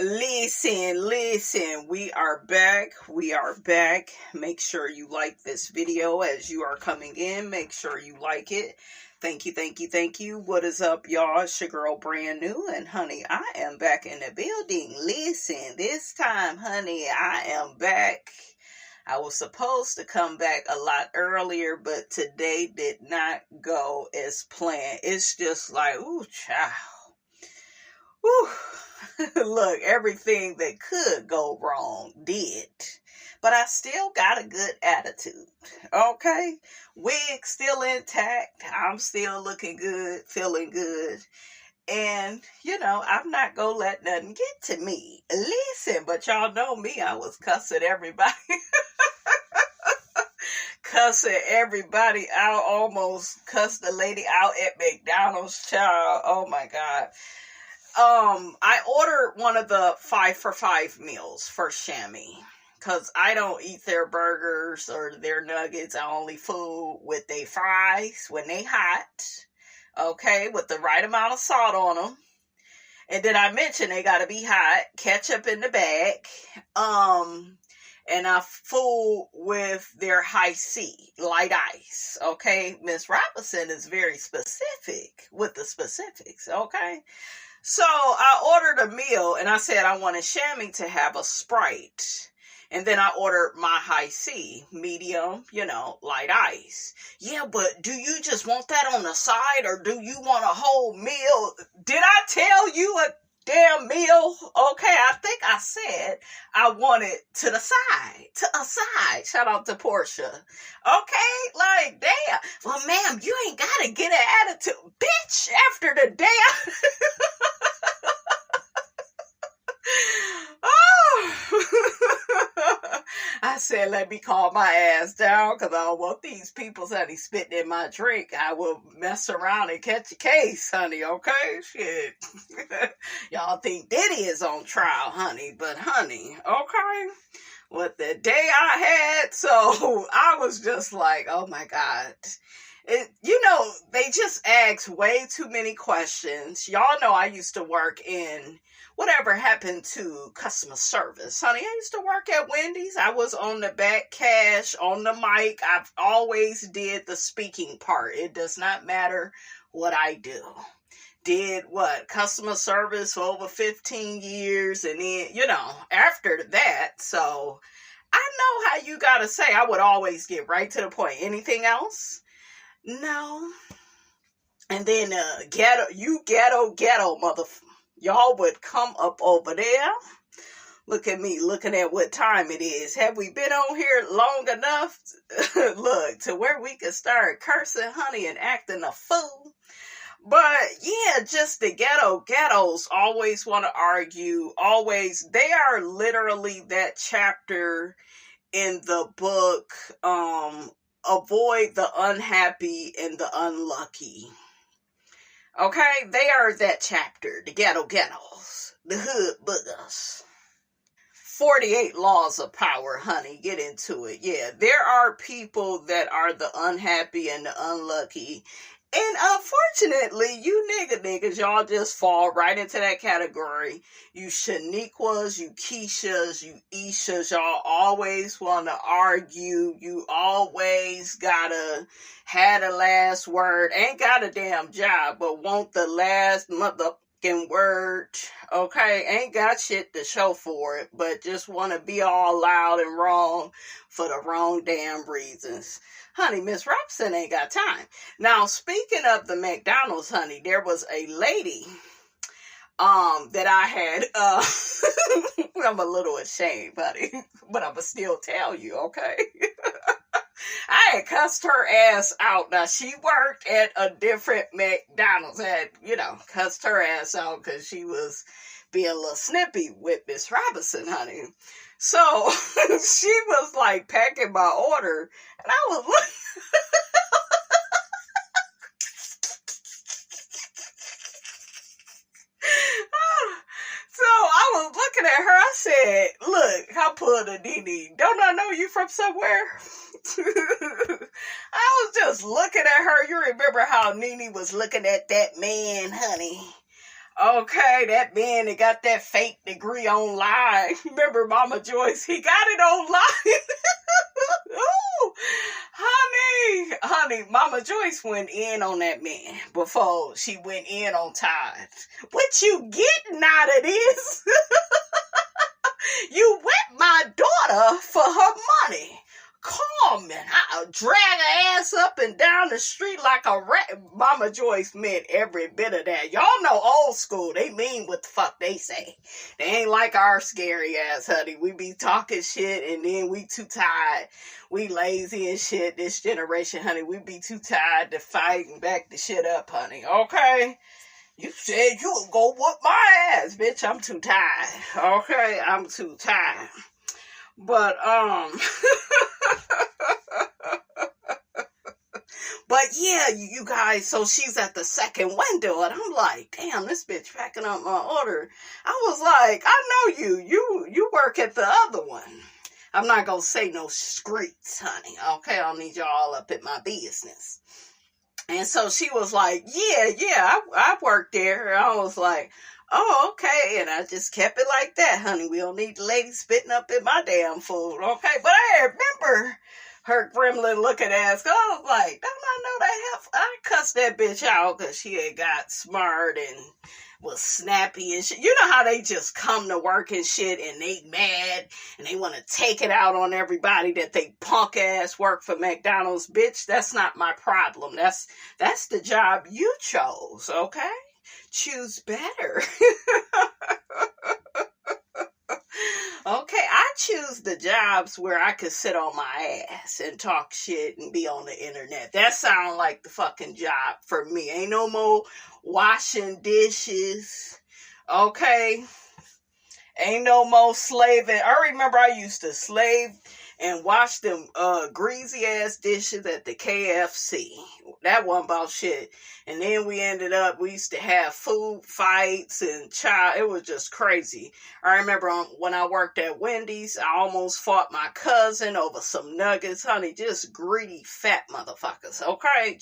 Listen, we are back. Make sure you like this video as you are coming in. Make sure you like it. Thank you. What is up, y'all? It's your girl, Brand New, and honey, I am back in the building. Listen, this time, honey, I am back. I was supposed to come back a lot earlier, but today did not go as planned. It's just like, ooh, child. Whew. Look, everything that could go wrong did. But I still got a good attitude. Okay? Wig still intact. I'm still looking good, feeling good. And, I'm not going to let nothing get to me. Listen, but y'all know me. I was cussing everybody. Cussing everybody out. Almost cussed the lady out at McDonald's, child. Oh, my God. I ordered one of the 5 for $5 meals for Shammy, because I don't eat their burgers or their nuggets. I only food with their fries when they hot, okay, with the right amount of salt on them. And then I mentioned they gotta be hot, ketchup in the bag, and I food with their high C, light ice, okay? Miss Robinson is very specific with the specifics, okay? So I ordered a meal and I said I wanted Shammy to have a Sprite. And then I ordered my high C, medium, light ice. Yeah, but do you just want that on the side or do you want a whole meal? Did I tell you a damn meal? Okay, I think I said I want it to a side. Shout out to Porsha. Okay, like, damn. Well, ma'am, you ain't got to get an attitude. Bitch, after the day I said, let me calm my ass down because I don't want these people, honey, spitting in my drink. I will mess around and catch a case, honey, okay? Shit. Y'all think Diddy is on trial, honey, but honey, okay? What the day I had, so I was just like, oh my God. They just ask way too many questions. Y'all know I used to work in whatever happened to customer service. Honey, I used to work at Wendy's. I was on the back cash, on the mic. I've always did the speaking part. It does not matter what I do. Did customer service for over 15 years. And then, after that, so I know how you got to say. I would always get right to the point. Anything else? No. And then ghetto motherfucker. Y'all would come up over there. Look at me looking at what time it is. Have we been on here long enough? Look, to where we could start cursing, honey, and acting a fool. But yeah, just the ghettos always want to argue. Always. They are literally that chapter in the book, Avoid the Unhappy and the Unlucky. Okay, they are that chapter, the ghettos, the hood boogers. 48 laws of power, honey, get into it. Yeah, there are people that are the unhappy and the unlucky. And unfortunately, you niggas, y'all just fall right into that category. You Shaniquas, you Keishas, you Ishas, y'all always want to argue. You always gotta have the last word. Ain't got a damn job, but want the last motherfucking word. Okay, ain't got shit to show for it, but just want to be all loud and wrong for the wrong damn reasons. Honey, Miss Robinson ain't got time. Now, speaking of the McDonald's, honey, there was a lady that I had, I'm a little ashamed, honey, but I'ma still tell you, okay? I had cussed her ass out. Now, she worked at a different McDonald's. Cussed her ass out because she was being a little snippy with Miss Robinson, honey. So, she was like packing my order, and I was like, so I was looking at her, I said, look, I pulled a Nene. Don't I know you from somewhere? I was just looking at her. You remember how Nene was looking at that man, honey? Okay, that man that got that fake degree online. Remember Mama Joyce? He got it online. Ooh, honey, Mama Joyce went in on that man before she went in on Todd. What you getting out of this? You whipped my daughter for her money. Calm and I'll drag her ass up and down the street like a rat. Mama Joyce meant every bit of that. Y'all know old school. They mean what the fuck they say. They ain't like our scary ass, honey. We be talking shit and then we too tired. We lazy and shit. This generation, honey, we be too tired to fight and back the shit up, honey. Okay? You said you would go whoop my ass, bitch. I'm too tired. Okay? I'm too tired. But, but yeah, you guys, so she's at the second window, and I'm like, damn, this bitch packing up my order. I was like, I know you work at the other one. I'm not gonna say no streets, honey, okay? I don't need y'all up in my business. And so she was like, yeah, I worked there. I was like, oh, okay. And I just kept it like that, honey. We don't need the lady spitting up in my damn food, okay? But I remember her gremlin looking ass. I was like, don't I know that? I cussed that bitch out because she had got smart and was snappy and shit. You know how they just come to work and shit and they mad and they want to take it out on everybody that they punk ass work for McDonald's. Bitch, that's not my problem. That's the job you chose, okay? Choose better. Okay, I choose the jobs where I could sit on my ass and talk shit and be on the internet. That sounds like the fucking job for me. Ain't no more washing dishes. Okay? Ain't no more slaving. I remember I used to slave and wash them greasy ass dishes at the KFC. That wasn't about shit. And then we used to have food fights and it was just crazy. I remember when I worked at Wendy's, I almost fought my cousin over some nuggets, honey. Just greedy fat motherfuckers, okay?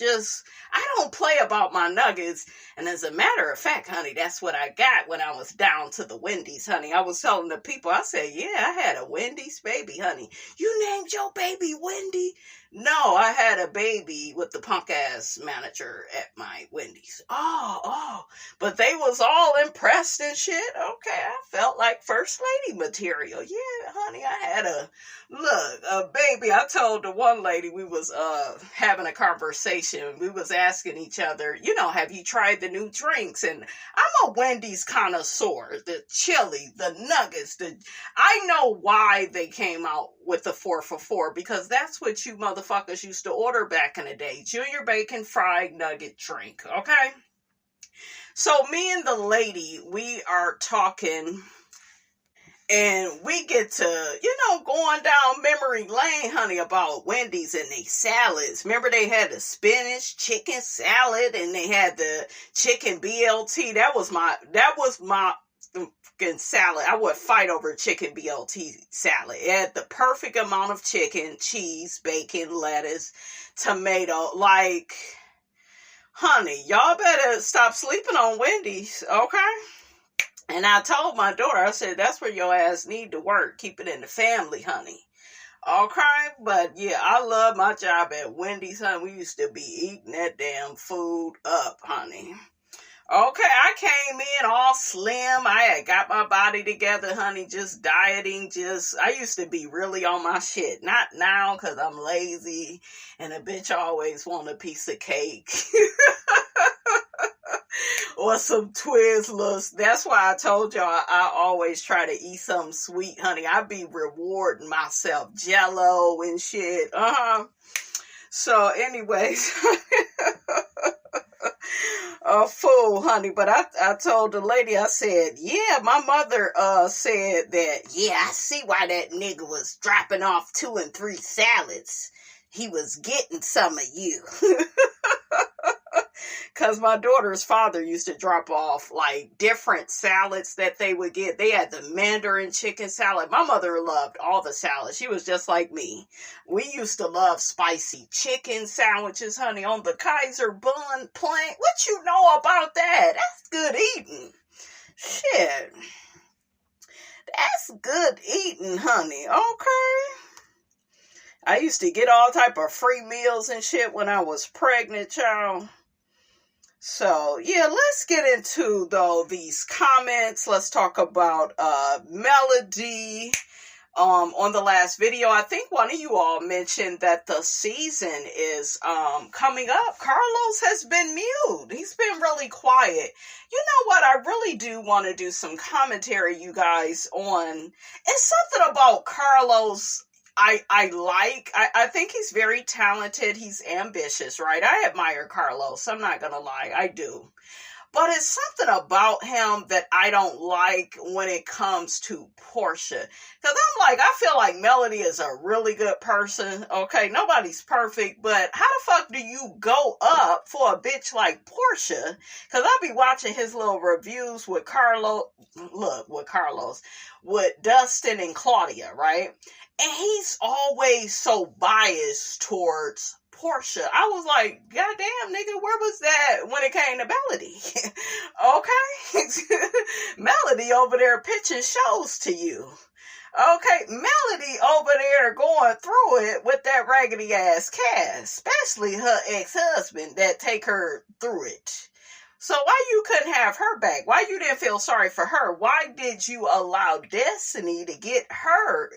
I don't play about my nuggets. And as a matter of fact, honey, that's what I got when I was down to the Wendy's, honey. I was telling the people, I said, yeah, I had a Wendy's baby, honey. You named your baby Wendy? No, I had a baby with the punk ass manager at my Wendy's. Oh, but they was all impressed and shit. Okay, I felt like first lady material. Yeah, honey, I had a baby. I told the one lady we was having a conversation. We was asking each other, have you tried the new drinks? And I'm a Wendy's connoisseur. The chili, the nuggets, I know why they came out with the 4 for $4 because that's what you motherfuckers used to order back in the day. Junior bacon fried nugget drink, okay? So me and the lady, we are talking and we get to, going down memory lane, honey, about Wendy's and they salads. Remember they had the spinach chicken salad and they had the chicken BLT. That was my salad. I would fight over chicken BLT salad. It had the perfect amount of chicken, cheese, bacon, lettuce, tomato. Like, honey, y'all better stop sleeping on Wendy's, okay? And I told my daughter, I said, that's where your ass need to work. Keep it in the family, honey. Okay? But yeah, I love my job at Wendy's, honey. We used to be eating that damn food up, honey. Okay, I came in all slim. I had got my body together, honey, just dieting. I used to be really on my shit. Not now, because I'm lazy and a bitch always want a piece of cake. Or some Twizzlers. That's why I told y'all I always try to eat something sweet, honey. I be rewarding myself. Jello and shit. So anyways... a fool, honey, but I told the lady, I said, yeah, my mother said that, yeah, I see why that nigga was dropping off 2 and 3 salads. He was getting some of you. Because my daughter's father used to drop off, like, different salads that they would get. They had the Mandarin chicken salad. My mother loved all the salads. She was just like me. We used to love spicy chicken sandwiches, honey, on the Kaiser bun plain. What you know about that? That's good eating. Shit. That's good eating, honey. Okay. I used to get all type of free meals and shit when I was pregnant, y'all. So, yeah, let's get into, though, these comments. Let's talk about Melody. On the last video, I think one of you all mentioned that the season is coming up. Carlos has been mute. He's been really quiet. You know what? I really do want to do some commentary, you guys, on... It's something about Carlos I think he's very talented. He's ambitious, right? I admire Carlos. I'm not going to lie. I do. But it's something about him that I don't like when it comes to Porsha. Because I feel like Melody is a really good person. Okay, nobody's perfect. But how the fuck do you go up for a bitch like Porsha? Because I'll be watching his little reviews with with Dustin and Claudia, right? And he's always so biased towards Porsha. I was like, goddamn, nigga, where was that when it came to Melody? Okay? Melody over there pitching shows to you. Okay? Melody over there going through it with that raggedy ass cast. Especially her ex-husband that take her through it. So why you couldn't have her back? Why you didn't feel sorry for her? Why did you allow Destiny to get her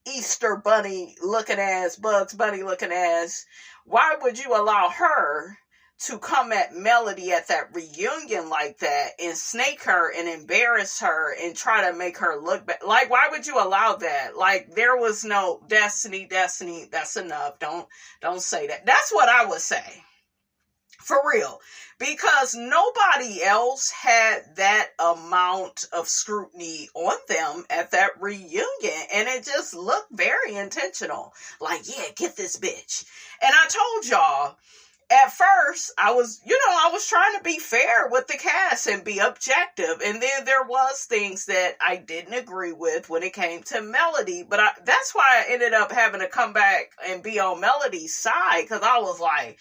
Easter bunny looking ass, Bugs Bunny looking ass? Why would you allow her to come at Melody at that reunion like that and snake her and embarrass her and try to make her look bad? Like, why would you allow that? Like, there was no Destiny, that's enough. Don't say that. That's what I would say. For real. Because nobody else had that amount of scrutiny on them at that reunion. And it just looked very intentional. Like, yeah, get this bitch. And I told y'all, at first, I was trying to be fair with the cast and be objective. And then there was things that I didn't agree with when it came to Melody. But that's why I ended up having to come back and be on Melody's side. Because I was like,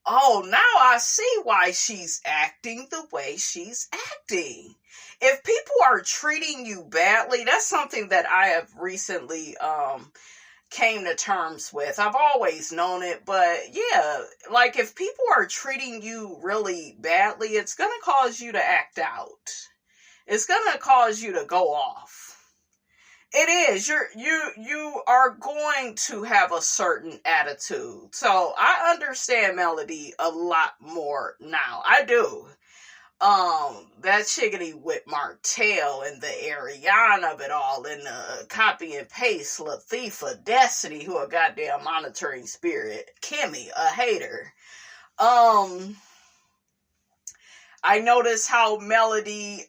oh, now I see why she's acting the way she's acting. If people are treating you badly, that's something that I have recently came to terms with. I've always known it, but yeah, like if people are treating you really badly, it's going to cause you to act out. It's going to cause you to go off. It is. You are going to have a certain attitude. So I understand Melody a lot more now. I do. That chickadee with Martell and the Ariana of it all and the copy and paste Latifah, Destiny, who a goddamn monitoring spirit, Kimmy, a hater. I noticed how Melody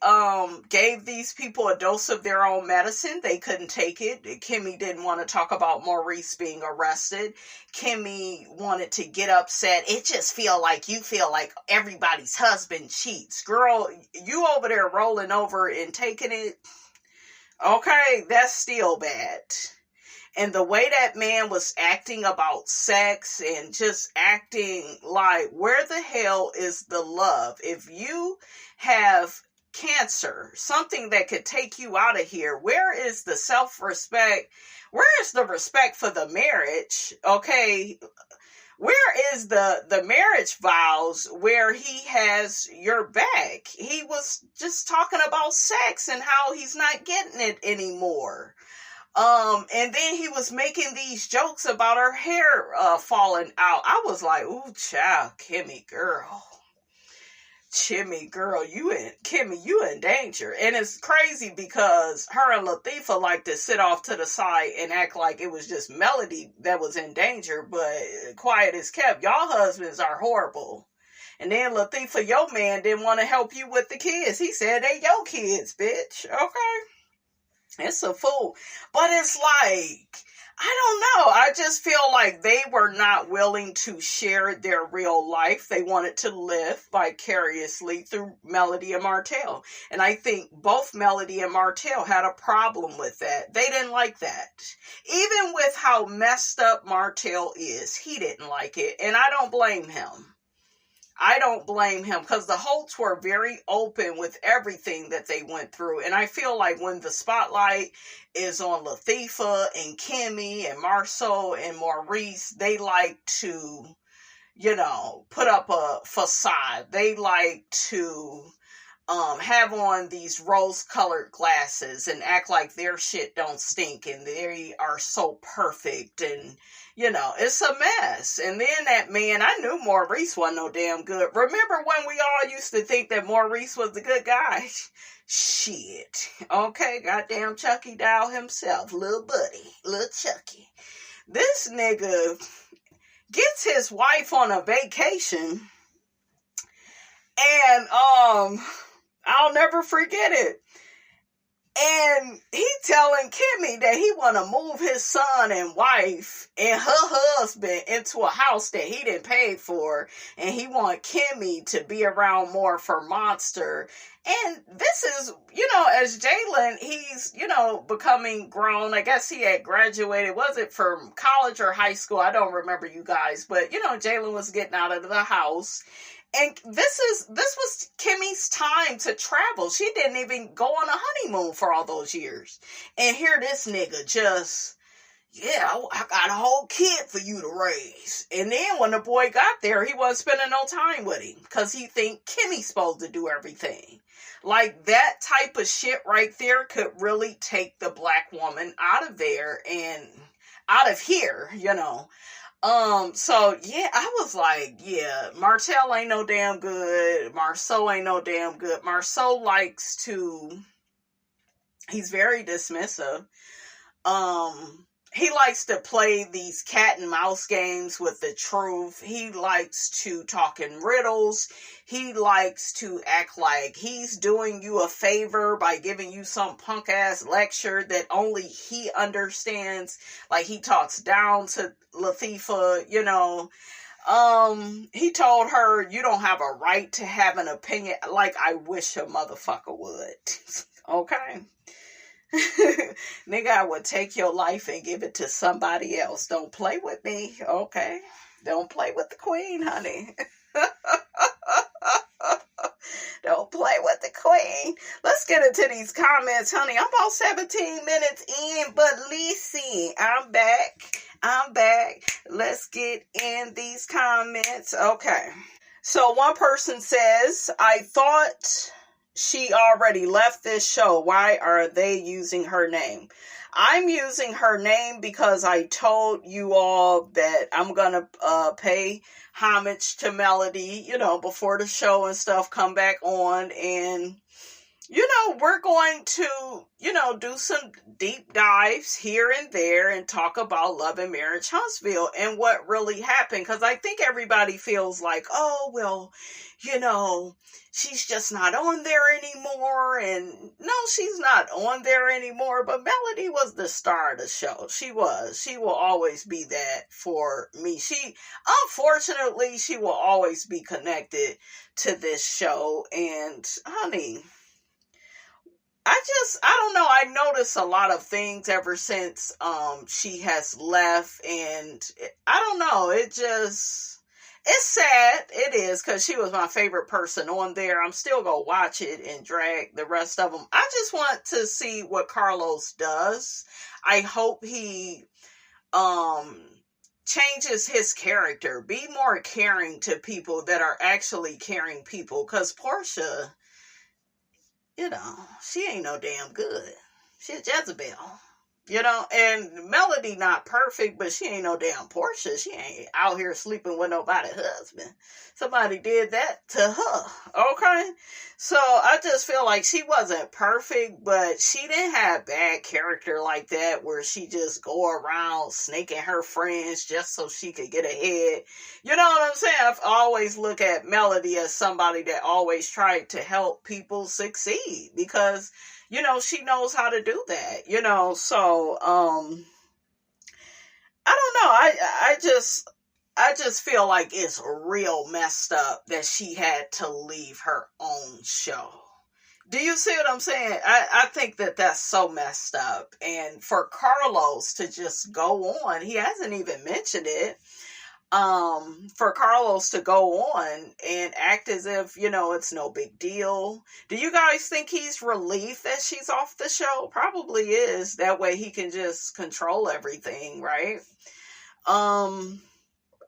gave these people a dose of their own medicine. They couldn't take it. Kimmy didn't want to talk about Maurice being arrested. Kimmy wanted to get upset. It just feel like everybody's husband cheats. Girl, you over there rolling over and taking it. Okay, that's still bad. And the way that man was acting about sex and just acting like, where the hell is the love? If you have cancer, something that could take you out of here, where is the self-respect? Where is the respect for the marriage? Okay, where is the marriage vows where he has your back? He was just talking about sex and how he's not getting it anymore. And then he was making these jokes about her hair falling out. I was like, ooh, child, Kimmy girl, you in danger. And it's crazy because her and Latifah like to sit off to the side and act like it was just Melody that was in danger, but quiet as kept. Y'all husbands are horrible. And then Latifah, your man, didn't want to help you with the kids. He said they your kids, bitch. Okay. It's a fool. But it's like, I don't know. I just feel like they were not willing to share their real life. They wanted to live vicariously through Melody and Martell. And I think both Melody and Martell had a problem with that. They didn't like that. Even with how messed up Martell is, he didn't like it. And I don't blame him. I don't blame him because the Holts were very open with everything that they went through. And I feel like when the spotlight is on Latifah and Kimmy and Marceau and Maurice, they like to, put up a facade. They like to have on these rose-colored glasses and act like their shit don't stink and they are so perfect, and it's a mess. And then that man, I knew Maurice wasn't no damn good. Remember when we all used to think that Maurice was the good guy? Shit. Okay, goddamn Chucky Doll himself, little buddy, little Chucky. This nigga gets his wife on a vacation, and I'll never forget it. And he telling Kimmy that he want to move his son and wife and her husband into a house that he didn't pay for. And he want Kimmy to be around more for Monster. And this is, as Jalen, he's, becoming grown. I guess he had graduated. Was it from college or high school? I don't remember, you guys. But, Jalen was getting out of the house. And this was Kimmy's time to travel. She didn't even go on a honeymoon for all those years. And here this nigga just, I got a whole kid for you to raise. And then when the boy got there, he wasn't spending no time with him because he think Kimmy's supposed to do everything. Like, that type of shit right there could really take the black woman out of there and out of here, So, I was like, Martell ain't no damn good. Marceau ain't no damn good. Marceau he's very dismissive. He likes to play these cat and mouse games with the truth. He likes to talk in riddles. He likes to act like he's doing you a favor by giving you some punk ass lecture that only he understands. Like, he talks down to Latifah, he told her, you don't have a right to have an opinion. Like, I wish a motherfucker would. Okay. Nigga, I would take your life and give it to somebody else. Don't play with me, okay? Don't play with the queen, honey. Don't play with the queen. Let's get into these comments, honey. I'm about 17 minutes in, but listen, I'm back. Let's get in these comments. Okay. So one person says, I thought she already left this show. Why are they using her name? I'm using her name because I told you all that I'm going to pay homage to Melody, before the show and stuff come back on. And, we're going to, do some deep dives here and there and talk about Love and Marriage Huntsville and what really happened. Because I think everybody feels like, oh, well, she's just not on there anymore. And no, she's not on there anymore. But Melody was the star of the show. She was. She will always be that for me. Unfortunately, she will always be connected to this show. And, honey, I don't know. I noticed a lot of things ever since she has left. And I don't know. It's sad. It is, because she was my favorite person on there. I'm still going to watch it and drag the rest of them. I just want to see what Carlos does. I hope he changes his character. Be more caring to people that are actually caring people. Because Porsha, she ain't no damn good. She's Jezebel. And Melody not perfect, but she ain't no damn Porsha. She ain't out here sleeping with nobody's husband. Somebody did that to her, okay? So I just feel like she wasn't perfect, but she didn't have bad character like that where she just go around snaking her friends just so she could get ahead. You know what I'm saying? I always look at Melody as somebody that always tried to help people succeed because she knows how to do that, so, I don't know. I just feel like it's real messed up that she had to leave her own show. Do you see what I'm saying? I think that that's so messed up. And for Carlos to just go on, he hasn't even mentioned it. for Carlos to go on and act as if, it's no big deal. Do you guys think he's relieved that she's off the show? Probably is. That way he can just control everything, right?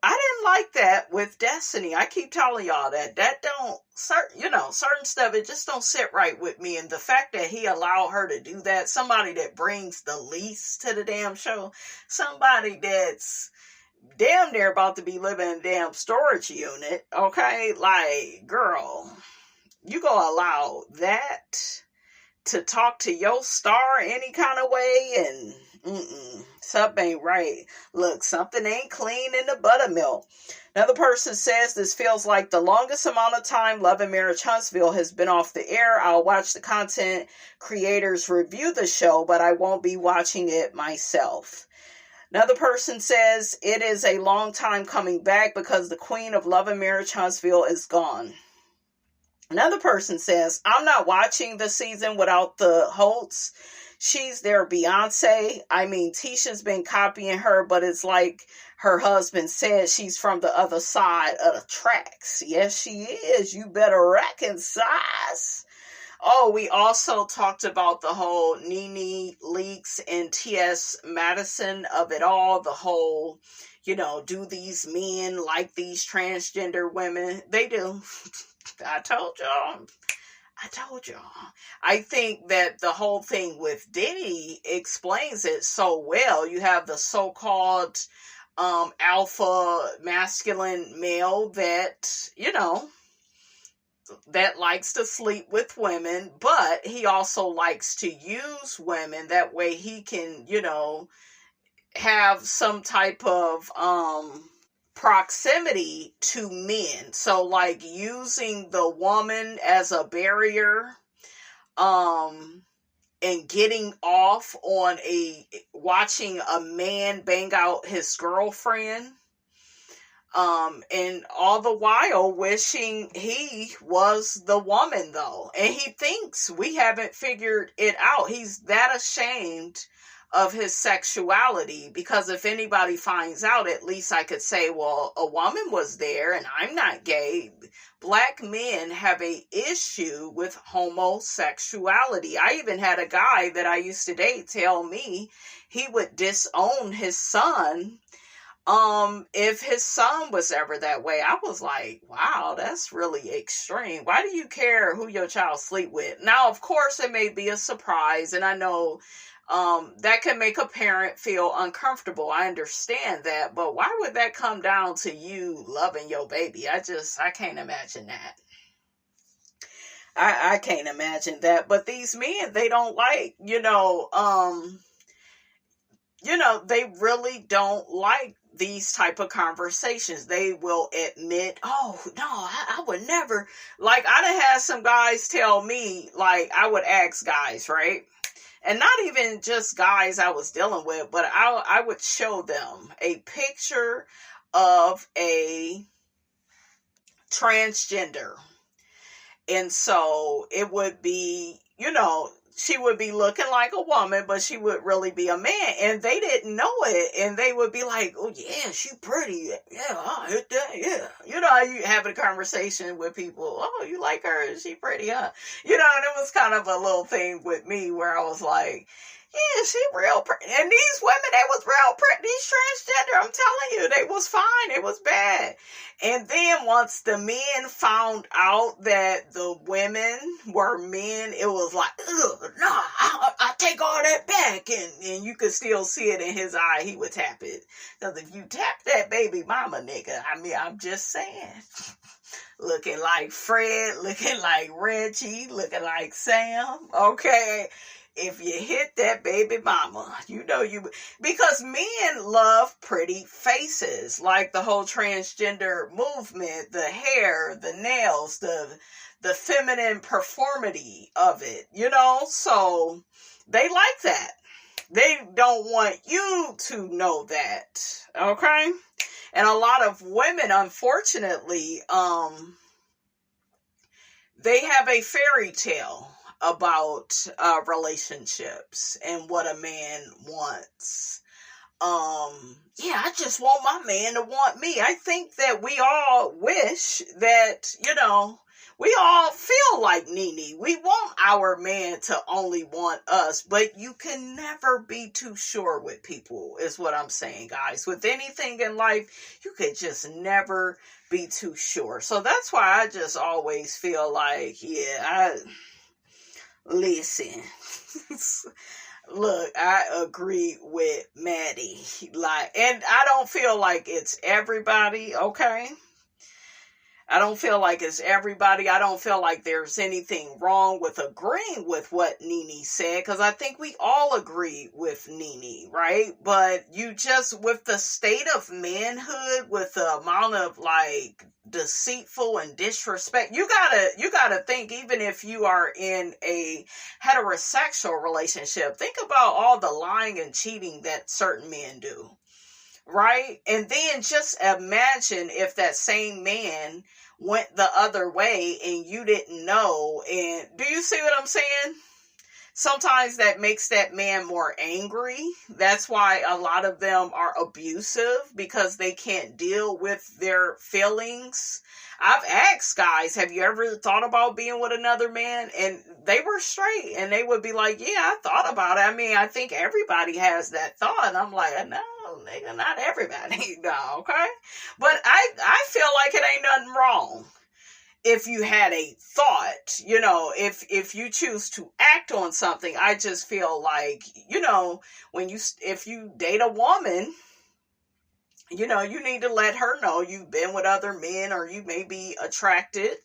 I didn't like that with Destiny. I keep telling y'all that don't, certain stuff, it just don't sit right with me. And the fact that he allowed her to do that, somebody that brings the least to the damn show, somebody that's damn near about to be living in a damn storage unit, okay? Like, girl, you gonna allow that to talk to your star any kind of way? And something ain't right. Look, something ain't clean in the buttermilk. Another person says, this feels like the longest amount of time Love and Marriage Huntsville has been off the air. I'll watch the content creators review the show, but I won't be watching it myself. Another person says, it is a long time coming back because the queen of Love and Marriage Huntsville is gone. Another person says, I'm not watching the season without the Holtz. She's their Beyonce. I mean, Tisha's been copying her, but it's like her husband said, she's from the other side of the tracks. Yes, she is. You better reconcile. Oh, we also talked about the whole Nene Leakes and T.S. Madison of it all. The whole, do these men like these transgender women? They do. I told y'all. I think that the whole thing with Diddy explains it so well. You have the so-called alpha masculine male that, that likes to sleep with women, but he also likes to use women. That way he can, have some type of proximity to men. So like using the woman as a barrier, and getting off on watching a man bang out his girlfriend, and all the while wishing he was the woman though. And he thinks we haven't figured it out. He's that ashamed of his sexuality, because if anybody finds out, at least I could say, well, a woman was there and I'm not gay. Black men have a issue with homosexuality. I even had a guy that I used to date tell me he would disown his son if his son was ever that way. I was like, wow, that's really extreme. Why do you care who your child sleep with? Now, of course, it may be a surprise, and I know that can make a parent feel uncomfortable. I understand that, but why would that come down to you loving your baby? I can't imagine that. I can't imagine that. But these men, they don't like, they really don't like these type of conversations. They will admit, oh, no, I would never. Like, I done had some guys tell me, like, I would ask guys, right? And not even just guys I was dealing with, but I would show them a picture of a transgender. And so it would be, she would be looking like a woman, but she would really be a man. And they didn't know it. And they would be like, oh, yeah, she pretty. Yeah, I'll hit that. Yeah. You having a conversation with people. Oh, you like her? Is she pretty, huh? And it was kind of a little thing with me where I was like, yeah, she real pretty. And these women, they was real pretty. These transgender, I'm telling you, they was fine. It was bad. And then once the men found out that the women were men, it was like, ugh, no, I take all that back. And you could still see it in his eye. He would tap it. Because if you tap that baby mama nigga, I mean, I'm just saying. Looking like Fred, looking like Reggie, looking like Sam, okay? If you hit that baby mama, because men love pretty faces, like the whole transgender movement, the hair, the nails, the feminine performity of it, so they like that. They don't want you to know that, okay? And a lot of women, unfortunately, they have a fairy tale about relationships and what a man wants. Yeah, I just want my man to want me. I think that we all wish that, we all feel like Nene. We want our man to only want us, but you can never be too sure with people, is what I'm saying, guys. With anything in life, you could just never be too sure. So that's why I just always feel like, listen. Look, I agree with Maddie. And I don't feel like it's everybody, okay? I don't feel like it's everybody. I don't feel like there's anything wrong with agreeing with what Nene said, because I think we all agree with Nene, right? But you just, with the state of manhood, with the amount of deceitful and disrespect, you gotta think, even if you are in a heterosexual relationship, think about all the lying and cheating that certain men do. Right? And then just imagine if that same man went the other way and you didn't know. And do you see what I'm saying? Sometimes that makes that man more angry. That's why a lot of them are abusive, because they can't deal with their feelings. I've asked guys, have you ever thought about being with another man? And they were straight, and they would be like, yeah, I thought about it. I mean, I think everybody has that thought. And I'm like, no, nigga, not everybody. No, okay? But I feel like it ain't nothing wrong if you had a thought, if you choose to act on something. I just feel like, if you date a woman, you need to let her know you've been with other men, or you may be attracted.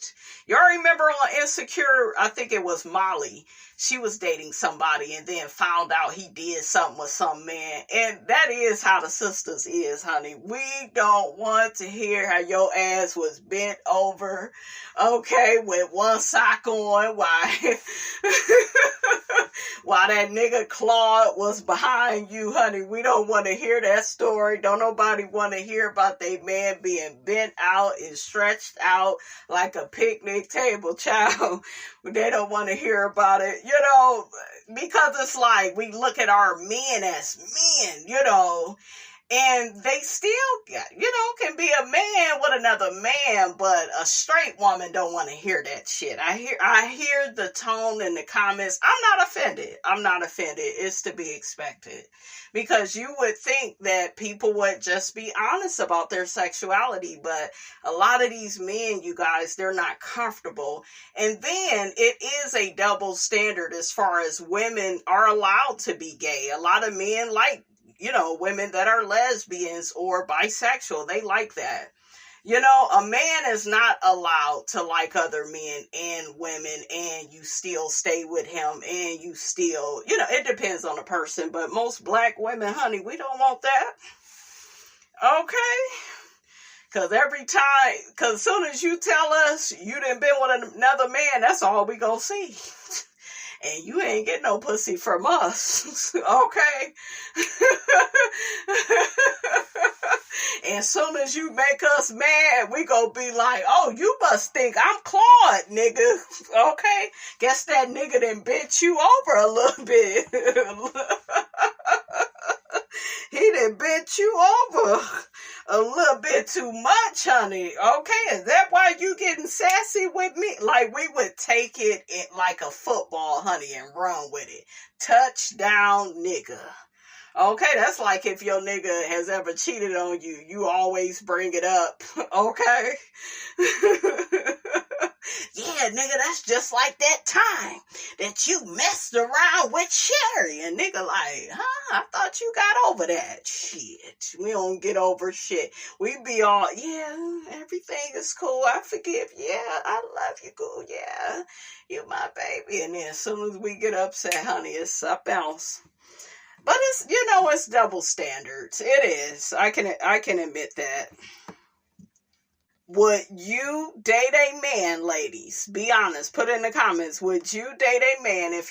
You all remember on Insecure, I think it was Molly. She was dating somebody and then found out he did something with some man. And that is how the sisters is, honey. We don't want to hear how your ass was bent over, okay, with one sock on, while that nigga Claude was behind you, honey. We don't want to hear that story. Don't nobody want to hear about they man being bent out and stretched out like a picnic table, child. They don't want to hear about it, because it's like we look at our men as men, and they still, can be a man with another man, but a straight woman don't want to hear that shit. I hear the tone in the comments. I'm not offended. It's to be expected, because you would think that people would just be honest about their sexuality, but a lot of these men, you guys, they're not comfortable. And then it is a double standard as far as women are allowed to be gay. A lot of men like, women that are lesbians or bisexual. They like that. A man is not allowed to like other men and women, and you still stay with him, and you still, it depends on the person, but most black women, honey, we don't want that. Okay? Because as soon as you tell us you done been with another man, that's all we gonna see. And you ain't getting no pussy from us, okay? And soon as you make us mad, we gonna be like, oh, you must think I'm Claude, nigga, okay? Guess that nigga done bent you over a little bit. He done bent you over a little bit too much, honey. Okay, is that why you getting sassy with me? Like, we would take it like a football, honey, and run with it. Touchdown, nigga. Okay, that's like if your nigga has ever cheated on you, you always bring it up. Okay? Yeah, nigga, that's just like that time that you messed around with Sherry. And nigga like, I thought you got over that shit. We don't get over shit. We be all, yeah, everything is cool. I forgive. Yeah, I love you, cool. Yeah, you my baby. And then as soon as we get upset, honey, it's something else. But it's, it's double standards. It is. I can admit that. Would you date a man, ladies? Be honest. Put it in the comments. Would you date a man if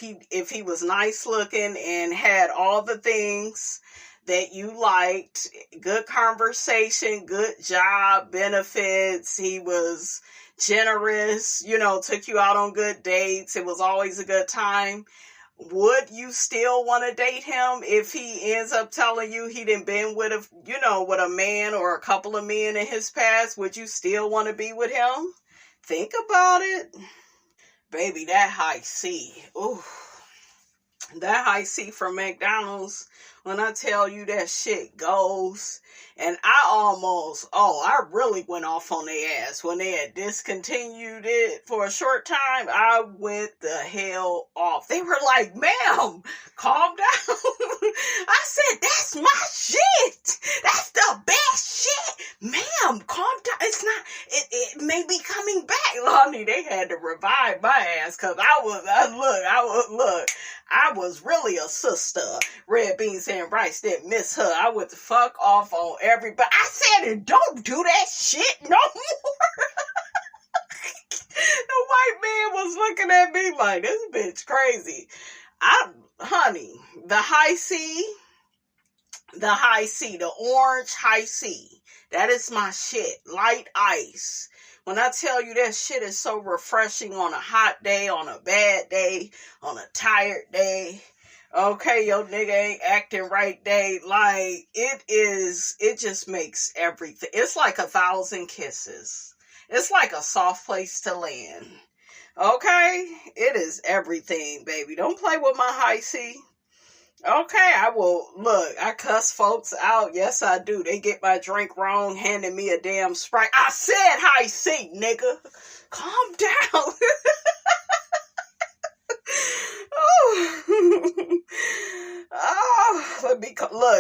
he was nice looking and had all the things that you liked? Good conversation, good job, benefits. He was generous, took you out on good dates. It was always a good time. would you still want to date him if he ends up telling you he done been with with a man or a couple of men in his past? Would you still want to be with him? Think about it. Baby, that high C. Ooh. That high C from McDonald's, when I tell you that shit goes, and I really went off on their ass when they had discontinued it for a short time. I went the hell off. They were like, ma'am, calm down. I said, that's my shit. That's the best shit. Ma'am, calm down. It's not, it may be coming back. Honey, they had to revive my ass because I was really a sister. Red beans and rice didn't miss her. I went the fuck off on everybody. I said, and don't do that shit no more. The white man was looking at me like, this bitch crazy. Honey, the high C, the orange high C, that is my shit. Light ice. When I tell you that shit is so refreshing on a hot day, on a bad day, on a tired day. Okay, your nigga ain't acting right day. Like, it just makes everything. It's like 1,000 kisses. It's like a soft place to land. Okay? It is everything, baby. Don't play with my high C. Okay, I cuss folks out. Yes, I do. They get my drink wrong, handing me a damn Sprite. I said high C, nigga. Calm down.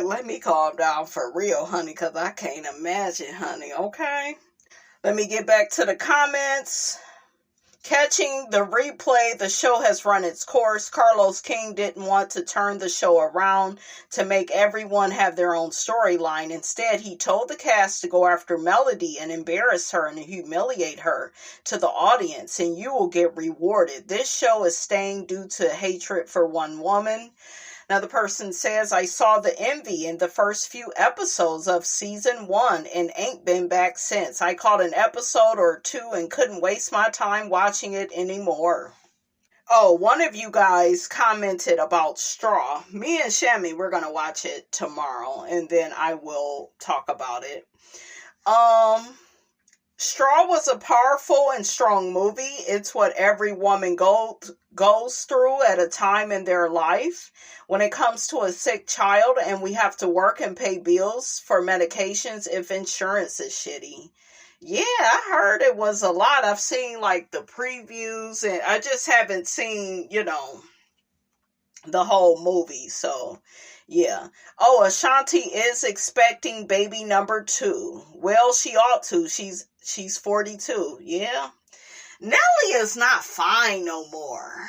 Let me calm down for real, honey, because I can't imagine, honey, okay? Let me get back to the comments. Catching the replay, the show has run its course. Carlos King didn't want to turn the show around to make everyone have their own storyline. Instead, he told the cast to go after Melody and embarrass her and humiliate her to the audience, and you will get rewarded. This show is staying due to hatred for one woman. Now, the person says, I saw the envy in the first few episodes of season 1 and ain't been back since. I caught an episode or two and couldn't waste my time watching it anymore. Oh, one of you guys commented about Straw. Me and Shammy, we're going to watch it tomorrow, and then I will talk about it. Straw was a powerful and strong movie. It's what every woman goes through at a time in their life. When it comes to a sick child and we have to work and pay bills for medications if insurance is shitty. Yeah, I heard it was a lot. I've seen like the previews and I just haven't seen, the whole movie. So, yeah. Oh, Ashanti is expecting baby number 2. Well, she ought to. She's 42. Yeah. Nelly is not fine no more.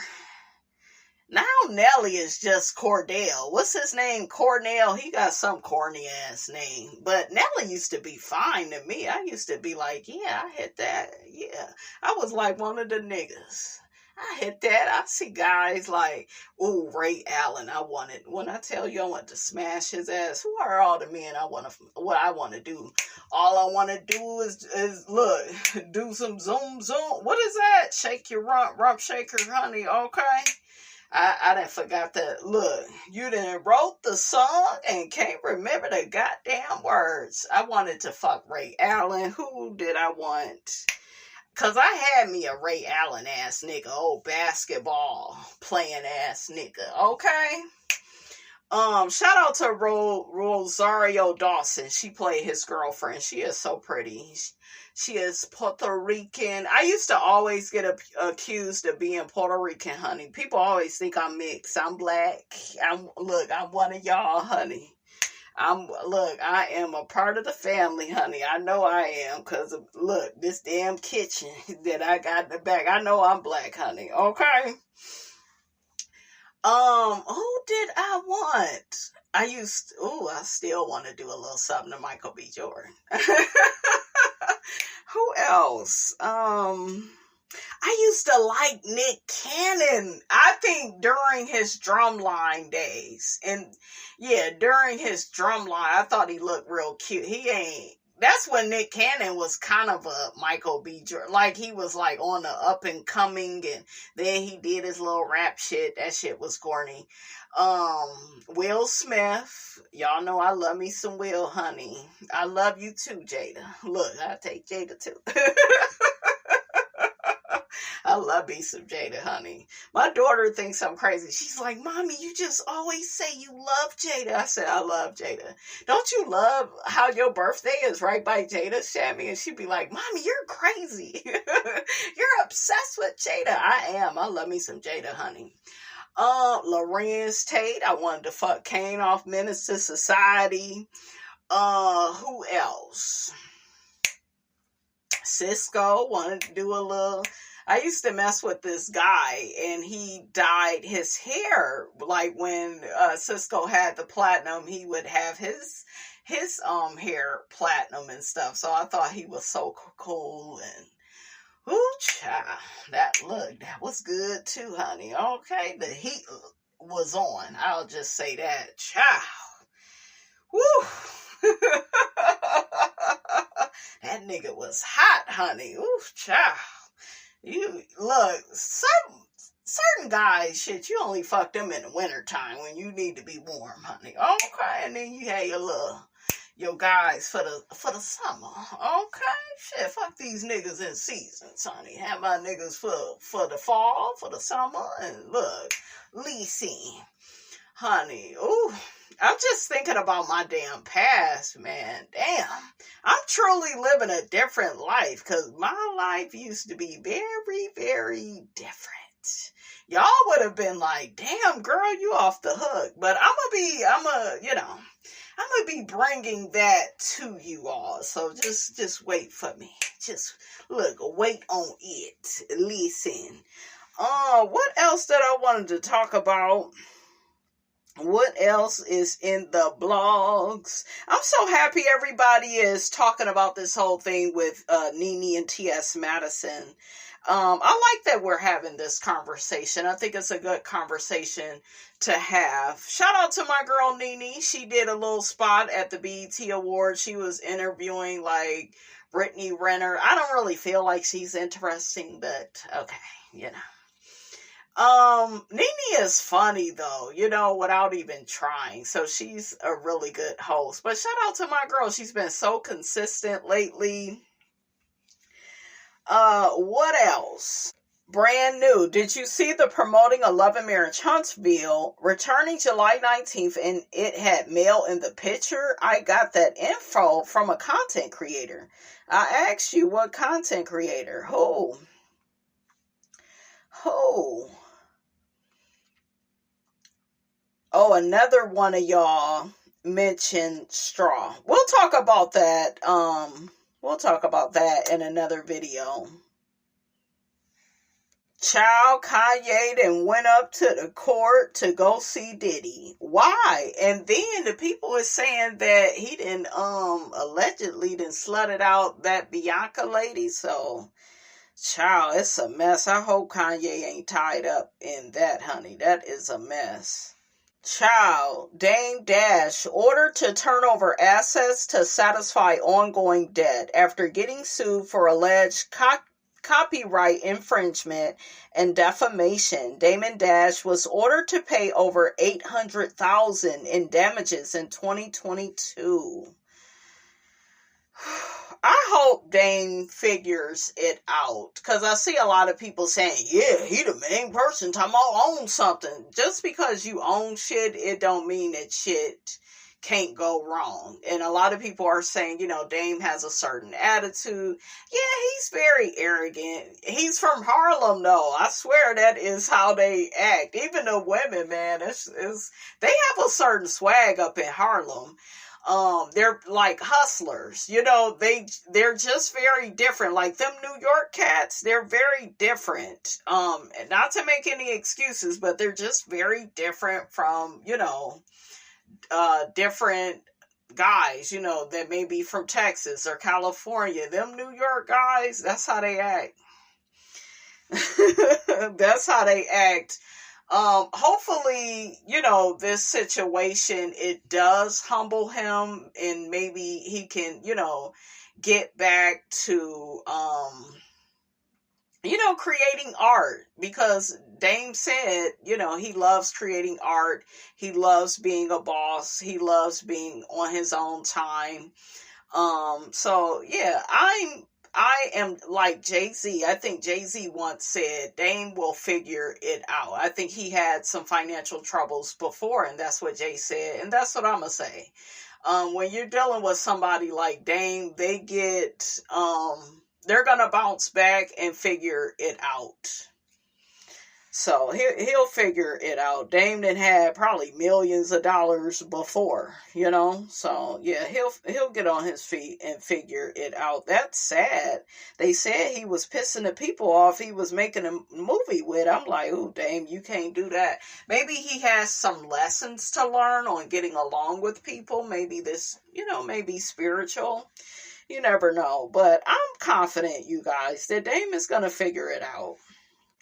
Now Nelly is just Cordell. What's his name? Cornell. He got some corny ass name. But Nelly used to be fine to me. I used to be like, yeah, I hit that. Yeah. I was like one of the niggas. I hit that. I see guys like, ooh, Ray Allen. When I tell you I want to smash his ass, who are all the men what I want to do? All I want to do is look, do some zoom. What is that? Shake your rump shaker, honey. Okay. I done forgot that. Look, you done wrote the song and can't remember the goddamn words. I wanted to fuck Ray Allen. Who did I want? Because I had me a Ray Allen ass nigga. Old basketball playing ass nigga. Okay? Shout out to Rosario Dawson. She played his girlfriend. She is so pretty. She is Puerto Rican. I used to always get accused of being Puerto Rican, honey. People always think I'm mixed. I'm black. I'm one of y'all, honey. I am a part of the family, honey. I know I am, because look, this damn kitchen that I got in the back. I know I'm black, honey. Okay. Who did I want? I still want to do a little something to Michael B. Jordan. Who else? I used to like Nick Cannon. I think during his drumline days. And yeah, during his drumline, I thought he looked real cute. He ain't that's when Nick Cannon was kind of a Michael B. Jordan. Like, he was like on the up and coming, and then he did his little rap shit. That shit was corny. Will Smith. Y'all know I love me some Will, honey. I love you too, Jada. Look, I take Jada too. I love me some Jada, honey. My daughter thinks I'm crazy. She's like, Mommy, you just always say you love Jada. I said, I love Jada. Don't you love how your birthday is right by Jada, Shammy? And she'd be like, Mommy, you're crazy. You're obsessed with Jada. I am. I love me some Jada, honey. Lorenz Tate. I wanted to fuck Kane off Menace to Society. Who else? Cisco wanted to do a little... I used to mess with this guy, and he dyed his hair. Like, when Cisco had the platinum, he would have his hair platinum and stuff. So I thought he was so cool. And ooh, child, that was good too, honey. Okay, the heat was on. I'll just say that, child. Woo. That nigga was hot, honey. Ooh, child. You look, certain guys, shit, you only fuck them in the wintertime when you need to be warm, honey. Okay, and then you have your guys for the summer. Okay, shit, fuck these niggas in seasons, honey. Have my niggas for the fall, for the summer, and look, leasing, honey. Ooh. I'm just thinking about my damn past, man. Damn. I'm truly living a different life, because my life used to be very, very different. Y'all would have been like, damn, girl, you off the hook. But I'm gonna be bringing that to you all. So just wait for me. Just look, wait on it. Listen. What else that I wanted to talk about? What else is in the blogs? I'm so happy everybody is talking about this whole thing with Nene and T.S. Madison. I like that we're having this conversation. I think it's a good conversation to have. Shout out to my girl Nene. She did a little spot at the BET Awards. She was interviewing like Brittany Renner. I don't really feel like she's interesting, but okay, you know. Nene is funny though, without even trying. So she's a really good host. But shout out to my girl. She's been so consistent lately. What else? Brand new. Did you see the Promoting a Love and Marriage Huntsville returning July 19th and it had male in the picture? I got that info from a content creator. I asked you what content creator? Who? Oh, another one of y'all mentioned Straw. We'll talk about that. We'll talk about that in another video. Child, Kanye then went up to the court to go see Diddy. Why? And then the people are saying that he didn't allegedly slutted out that Bianca lady. So, child, it's a mess. I hope Kanye ain't tied up in that, honey. That is a mess. Child, Damon Dash ordered to turn over assets to satisfy ongoing debt after getting sued for alleged copyright infringement and defamation. Damon Dash was ordered to pay over $800,000 in damages in 2022. I hope Dame figures it out, because I see a lot of people saying, yeah, he the main person talking about own something. Just because you own shit, it don't mean that shit can't go wrong. And a lot of people are saying, Dame has a certain attitude. Yeah, he's very arrogant. He's from Harlem, though. I swear that is how they act. Even the women, man, they have a certain swag up in Harlem. They're like hustlers, they're just very different. Like them New York cats, they're very different. And not to make any excuses, but they're just very different from, different guys, that may be from Texas or California. Them New York guys, that's how they act. That's how they act. Hopefully, this situation, it does humble him, and maybe he can, get back to, creating art, because Dame said, he loves creating art. He loves being a boss. He loves being on his own time. So yeah, I am like Jay-Z. I think Jay-Z once said Dame will figure it out. I think he had some financial troubles before, and that's what Jay said, and that's what I'm gonna say. When you're dealing with somebody like Dame, they're gonna bounce back and figure it out. So he'll figure it out. Dame done had probably millions of dollars before, So yeah, he'll get on his feet and figure it out. That's sad. They said he was pissing the people off he was making a movie with. I'm like, ooh, Dame, you can't do that. Maybe he has some lessons to learn on getting along with people. Maybe this, maybe spiritual. You never know. But I'm confident, you guys, that Dame is gonna figure it out.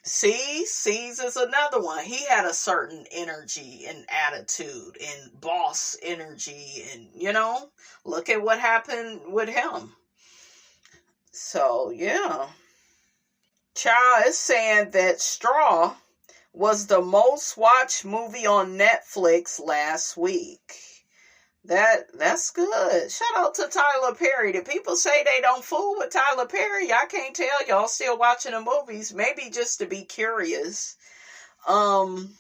C's is another one. He had a certain energy and attitude and boss energy, and look at what happened with him. So yeah, Child is saying that Straw was the most watched movie on Netflix last week. That's good. Shout out to Tyler Perry. The people say they don't fool with Tyler Perry. I can't tell, y'all still watching the movies. Maybe just to be curious. I'm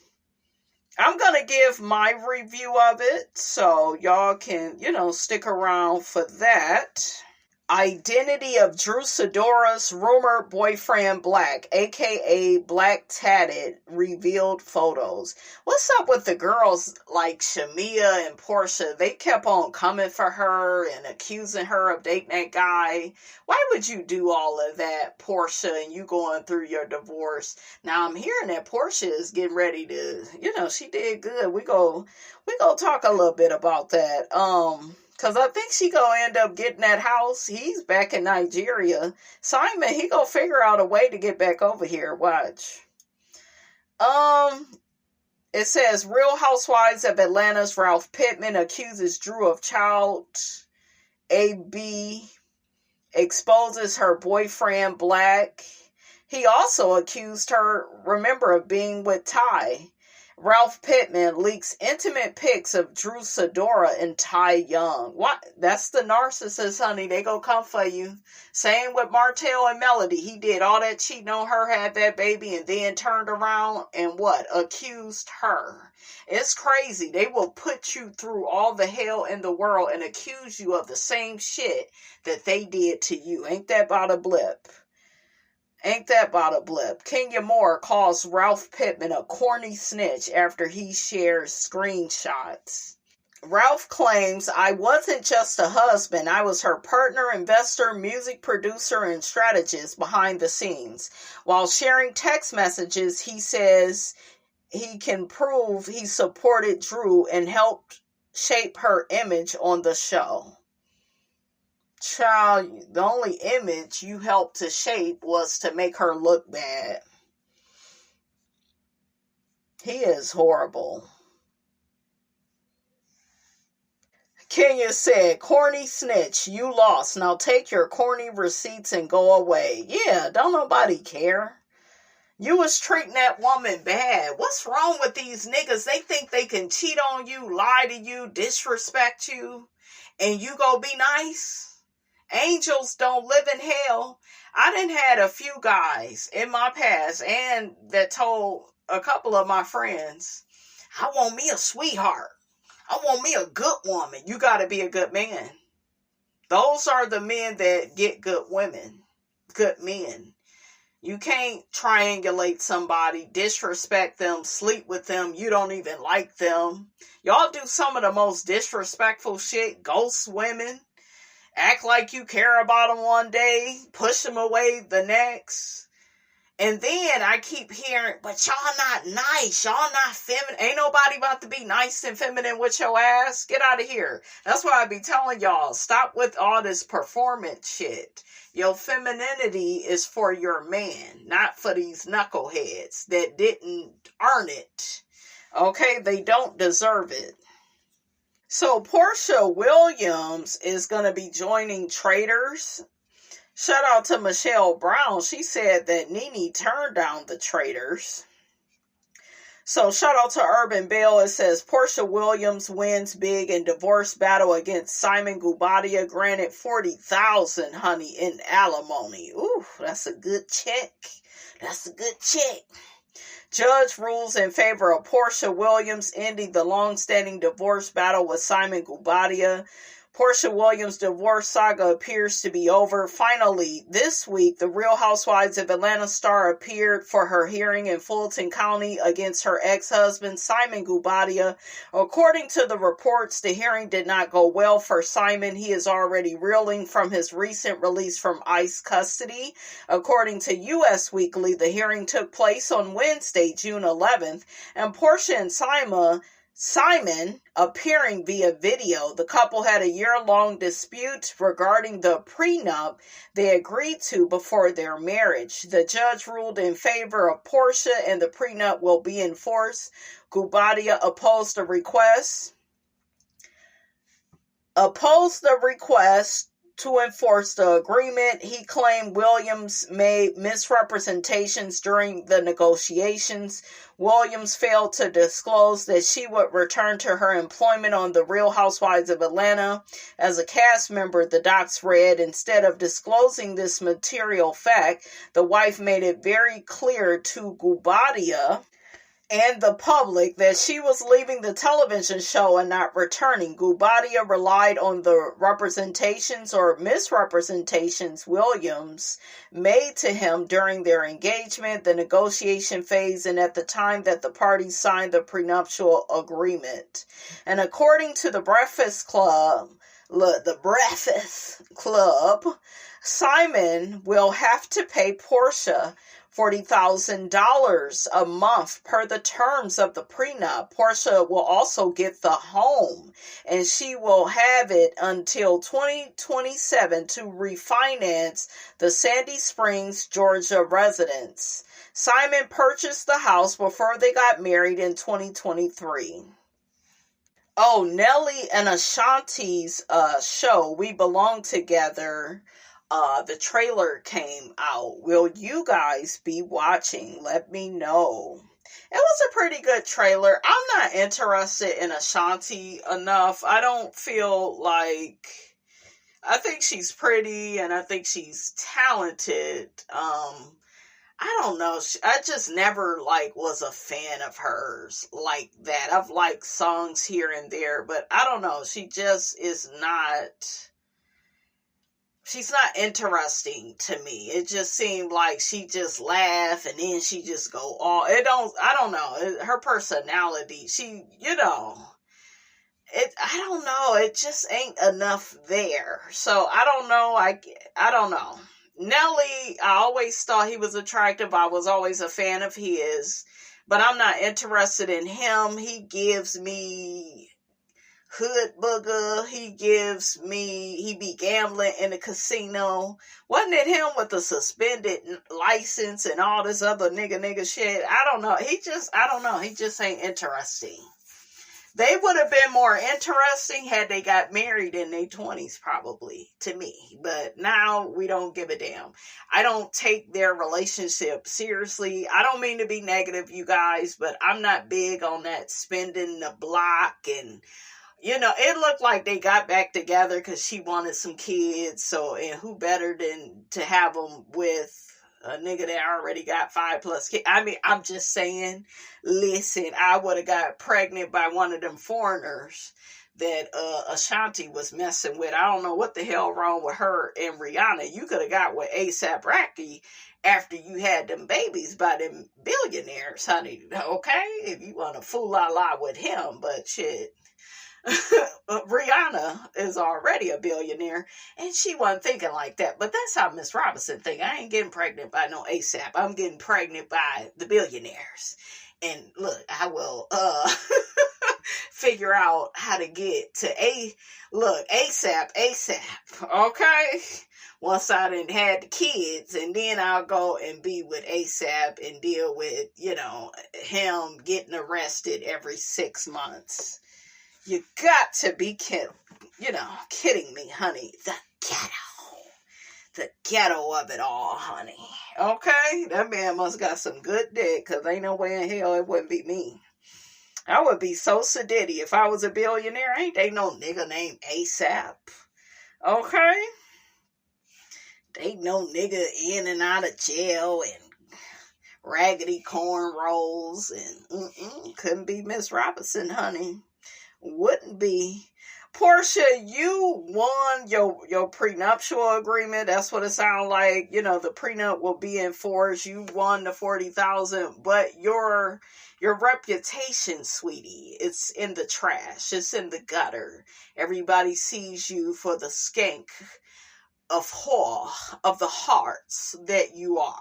gonna give my review of it, so y'all can, stick around for that. Identity of Drew Sidora's rumored boyfriend Black, aka Black Tatted, revealed photos. What's up with the girls like Shamia and Porsha? They kept on coming for her and accusing her of dating that guy. Why would you do all of that, Porsha, and you going through your divorce? Now I'm hearing that Porsha is getting ready to, she did good. We go talk a little bit about that. Because I think she gonna end up getting that house. He's back in Nigeria. Simon, he gonna figure out a way to get back over here. Watch. It says, Real Housewives of Atlanta's Ralph Pittman accuses Drew of child AB, exposes her boyfriend Black. He also accused her, remember, of being with Ty. Ralph Pittman leaks intimate pics of Drew Sidora and Ty Young. What? That's the narcissist, honey. They gonna come for you. Same with Martell and Melody. He did all that cheating on her, had that baby, and then turned around and what? Accused her. It's crazy. They will put you through all the hell in the world and accuse you of the same shit that they did to you. Ain't that about a blip? Ain't that about a blip? Kenya Moore calls Ralph Pittman a corny snitch after he shares screenshots. Ralph claims, I wasn't just a husband, I was her partner, investor, music producer, and strategist behind the scenes. While sharing text messages, he says he can prove he supported Drew and helped shape her image on the show. Child, the only image you helped to shape was to make her look bad. He is horrible. Kenya said, corny snitch, you lost. Now take your corny receipts and go away. Yeah, don't nobody care. You was treating that woman bad. What's wrong with these niggas? They think they can cheat on you, lie to you, disrespect you, and you go be nice? Angels don't live in hell. I done had a few guys in my past and that told a couple of my friends, I want me a sweetheart. I want me a good woman. You got to be a good man. Those are the men that get good women, good men. You can't triangulate somebody, disrespect them, sleep with them. You don't even like them. Y'all do some of the most disrespectful shit, ghost women. Act like you care about them one day, push them away the next. And then I keep hearing, but y'all not nice. Y'all not feminine. Ain't nobody about to be nice and feminine with your ass. Get out of here. That's why I be telling y'all, stop with all this performance shit. Your femininity is for your man, not for these knuckleheads that didn't earn it. Okay? They don't deserve it. So Porsha Williams is going to be joining Traitors. Shout out to Michelle Brown. She said that Nene turned down the Traitors. So shout out to Urban Bell. It says Porsha Williams wins big in divorce battle against Simon Guobadia, granted $40,000, honey, in alimony. Ooh, that's a good check. That's a good check. Judge rules in favor of Porsha Williams, ending the long-standing divorce battle with Simon Guobadia. Porsha Williams' divorce saga appears to be over. Finally, this week, the Real Housewives of Atlanta star appeared for her hearing in Fulton County against her ex-husband, Simon Guobadia. According to the reports, the hearing did not go well for Simon. He is already reeling from his recent release from ICE custody. According to U.S. Weekly, the hearing took place on Wednesday, June 11th, and Porsha and Simon appearing via video. The couple had a year-long dispute regarding the prenup they agreed to before their marriage. The judge ruled in favor of Porsha and the prenup will be enforced. Guobadia opposed the request to enforce the agreement. He claimed Williams made misrepresentations during the negotiations. Williams failed to disclose that she would return to her employment on The Real Housewives of Atlanta as a cast member, the docs read. Instead of disclosing this material fact, the wife made it very clear to Guobadia and the public that she was leaving the television show and not returning. Guobadia relied on the representations or misrepresentations Williams made to him during their engagement, the negotiation phase, and at the time that the parties signed the prenuptial agreement. And according to the Breakfast Club, Simon will have to pay Porsha $40,000 a month per the terms of the prenup. Porsha will also get the home, and she will have it until 2027 to refinance the Sandy Springs, Georgia residence. Simon purchased the house before they got married in 2023. Oh, Nelly and Ashanti's show, We Belong Together, the trailer came out. Will you guys be watching? Let me know. It was a pretty good trailer. I'm not interested in Ashanti enough. I don't feel like... I think she's pretty and I think she's talented. I don't know. I just never was a fan of hers like that. I've liked songs here and there, but I don't know. She just is not... She's not interesting to me. It just seemed like she just laugh and then she just go all... I don't know. Her personality, I don't know. It just ain't enough there. So I don't know. I don't know. Nelly, I always thought he was attractive. I was always a fan of his, but I'm not interested in him. He gives me hood booger. He be gambling in a casino. Wasn't it him with the suspended license and all this other nigga shit? I don't know. He just ain't interesting. They would have been more interesting had they got married in their 20s, probably, to me. But now we don't give a damn. I don't take their relationship seriously. I don't mean to be negative, you guys, but I'm not big on that spending the block. And, it looked like they got back together because she wanted some kids. And who better than to have them with a nigga that already got 5+ kids. I mean, I'm just saying, listen, I would have got pregnant by one of them foreigners that Ashanti was messing with. I don't know what the hell wrong with her and Rihanna. You could have got with A$AP Rocky after you had them babies by them billionaires, honey. Okay? If you want to fool la la with him, but shit. Rihanna is already a billionaire, and she wasn't thinking like that. But that's how Miss Robinson think. I ain't getting pregnant by no ASAP. I'm getting pregnant by the billionaires. And look, I will figure out how to get to ASAP, okay? Once I done had the kids, and then I'll go and be with ASAP and deal with, him getting arrested every 6 months. You got to be kidding me, honey. The ghetto of it all, honey. Okay? That man must got some good dick, because ain't no way in hell it wouldn't be me. I would be so sedity if I was a billionaire. Ain't they no nigga named ASAP? Okay? They no nigga in and out of jail and raggedy cornrows and couldn't be Miss Robinson, honey. Wouldn't be. Porsha, you won your prenuptial agreement. That's what it sounds like. The prenup will be enforced. You won the $40,000, but your reputation, sweetie, it's in the trash. It's in the gutter. Everybody sees you for the skank of whore of the hearts that you are.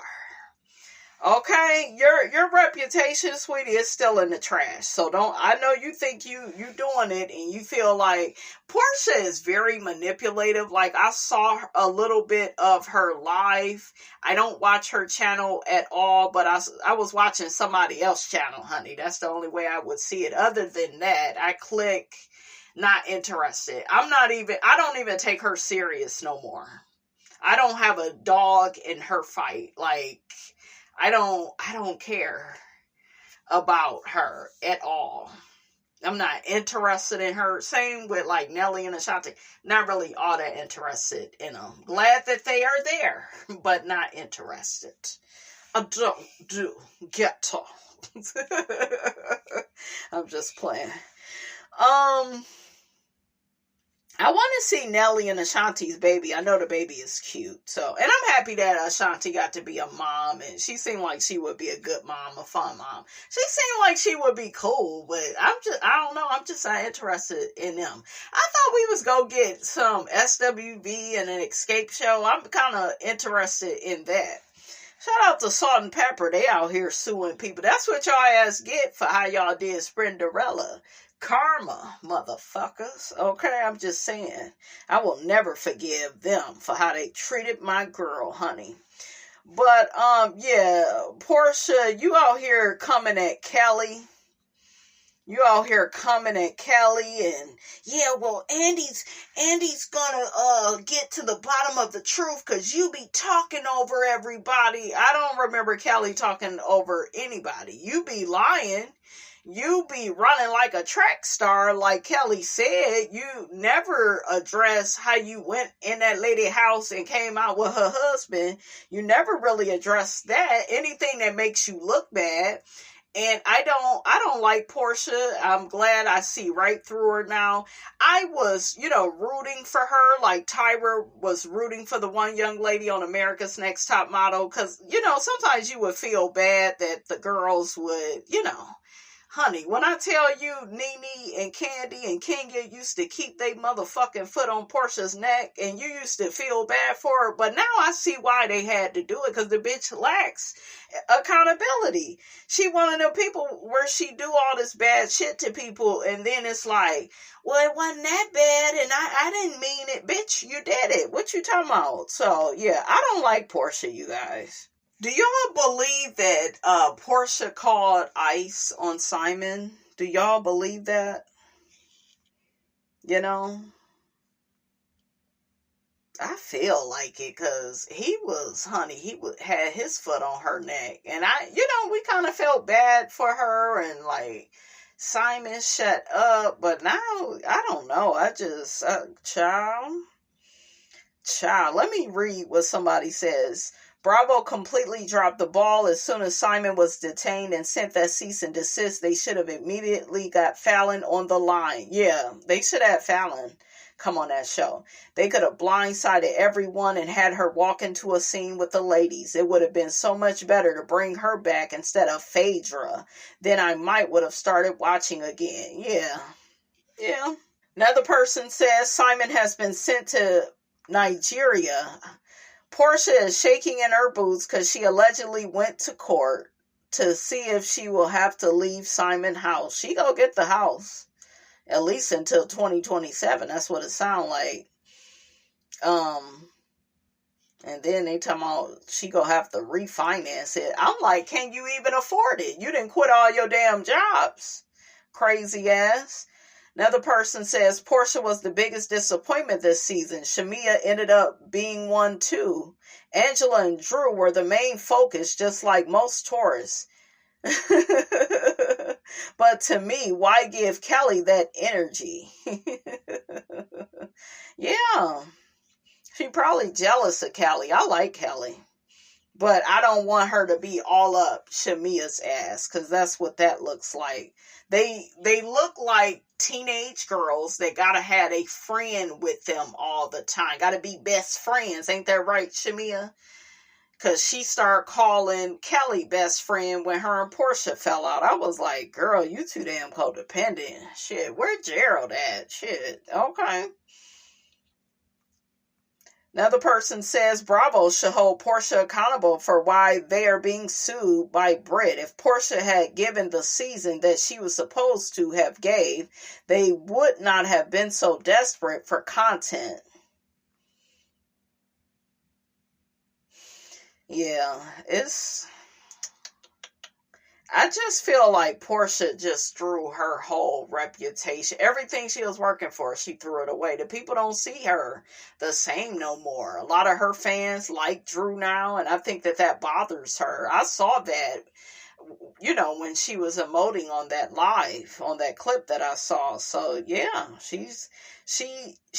Okay, your reputation, sweetie, is still in the trash. So I know you think you doing it, and you feel like Porsha is very manipulative. Like, I saw a little bit of her live. I don't watch her channel at all, but I was watching somebody else's channel, honey. That's the only way I would see it. Other than that, I click not interested. I don't even take her serious no more. I don't have a dog in her fight. Like, I don't care about her at all. I'm not interested in her. Same with like Nelly and Ashanti. Not really all that interested in them. Glad that they are there, but not interested. I don't do ghetto. I'm just playing. I want to see Nelly and Ashanti's baby. I know the baby is cute. And I'm happy that Ashanti got to be a mom, and she seemed like she would be a good mom, a fun mom. She seemed like she would be cool, but I don't know. I'm just not interested in them. I thought we was going to get some SWV and an escape show. I'm kind of interested in that. Shout out to Salt and Pepper. They out here suing people. That's what y'all ass get for how y'all did Sprinderella. Karma, motherfuckers. Okay, I'm just saying. I will never forgive them for how they treated my girl, honey. But, yeah, Porsha, you out here coming at Kelly. You out here coming at Kelly, and yeah, well, Andy's gonna get to the bottom of the truth because you be talking over everybody. I don't remember Kelly talking over anybody. You be lying. You be running like a track star, like Kelly said. You never address how you went in that lady house and came out with her husband. You never really address that. Anything that makes you look bad. And I don't like Porsha. I'm glad I see right through her now. I was, rooting for her like Tyra was rooting for the one young lady on America's Next Top Model. Because, sometimes you would feel bad that the girls would, honey, when I tell you Nene and Candy and Kenya used to keep their motherfucking foot on Portia's neck, and you used to feel bad for her, but now I see why they had to do it, because the bitch lacks accountability. She one of them people where she do all this bad shit to people, and then it's like, well, it wasn't that bad, and I didn't mean it. Bitch, you did it. What you talking about? So, yeah, I don't like Porsha, you guys. Do y'all believe that Porsha called ICE on Simon? Do y'all believe that? I feel like it, because he had his foot on her neck. And we kind of felt bad for her, and like, Simon, shut up. But now, I don't know. I just, child, let me read what somebody says. Bravo completely dropped the ball as soon as Simon was detained and sent that cease and desist. They should have immediately got Fallon on the line. Yeah, they should have Fallon come on that show. They could have blindsided everyone and had her walk into a scene with the ladies. It would have been so much better to bring her back instead of Phaedra. Then I might would have started watching again. Yeah. Another person says Simon has been sent to Nigeria. Porsha is shaking in her boots because she allegedly went to court to see if she will have to leave Simon's house. She gonna get the house at least until 2027. That's what it sounds like. And then they talking about she gonna have to refinance it. I'm like, can you even afford it? You didn't quit all your damn jobs. Crazy ass. Another person says Porsha was the biggest disappointment this season. Shamia ended up being one too. Angela and Drew were the main focus, just like most tourists. But to me, why give Kelly that energy? Yeah. She probably jealous of Kelly. I like Kelly. But I don't want her to be all up Shamia's ass, because that's what that looks like. They look like teenage girls that gotta have a friend with them all the time. Gotta be best friends. Ain't that right, Shamia? Because she started calling Kelly best friend when her and Porsha fell out. I was like, girl, you too damn codependent. Shit, where Gerald at? Shit, okay. Another person says Bravo should hold Porsha accountable for why they are being sued by Brit. If Porsha had given the season that she was supposed to have gave, they would not have been so desperate for content. Yeah, I just feel like Porsha just threw her whole reputation. Everything she was working for, she threw it away. The people don't see her the same no more. A lot of her fans like Drew now, and I think that bothers her. I saw that, when she was emoting on that live, on that clip that I saw. So, yeah, she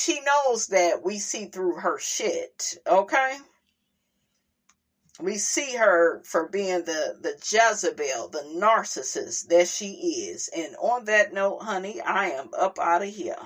knows that we see through her shit, okay? We see her for being the Jezebel, the narcissist that she is. And on that note, honey, I am up out of here.